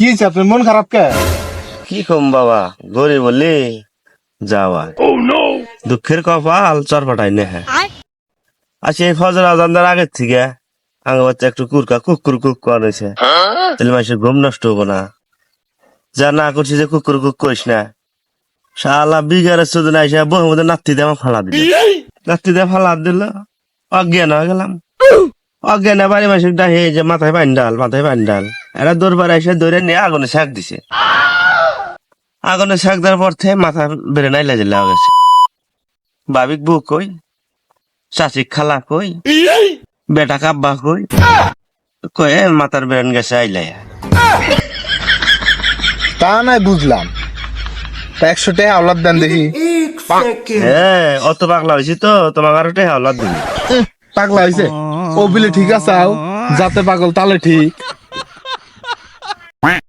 কি আপনার মন খারাপ কে? কি কম বাবা, গরিব বললি যাওয়া দুঃখের কপাল চরপাটাই নে। হ্যাঁ আচ্ছা, এই ফজর আজানদার আগের থেকে আগে বাচ্চা একটু কুকুর কুক করেছে, তাহলে মানুষের ঘুম নষ্ট হবো না। যা না করছি যে কুকুর কুক করিস না, শালা বিঘারে সুদিন আইসা বউর মধ্যে নাতি দিয়ে আমার ফালা দিল, নাতি দিয়ে ফালা দিল, অজ্ঞান হয়ে গেলাম। অজ্ঞান বাড়ি মাসিক ডাহে যে মাথায় বান্ডাল এরা দৌড়বার এসে দৌড়ে নিয়ে আগুনে শাক দিছে। আগুনে শাক দেওয়ার পর থেকে মাথা বেড়ে নাই লাজে লাগা গেছে। বাবিক বউ কই, চাচিক খালা কই, বেটা কাব্বা কই, কয়ে মাথার বেরেন গেছে আইলাই। তা নাই বুঝলাম, তা 100 টাকা আওলাদ দেন দেখি। হ্যাঁ অত পাগলা হয়েছি তো, তোমার আরো টাকা হাওলাত দিবি। পাগলা হয়েছে ও বিলে ঠিক আছে, যাতে পাগল তালে ঠিক।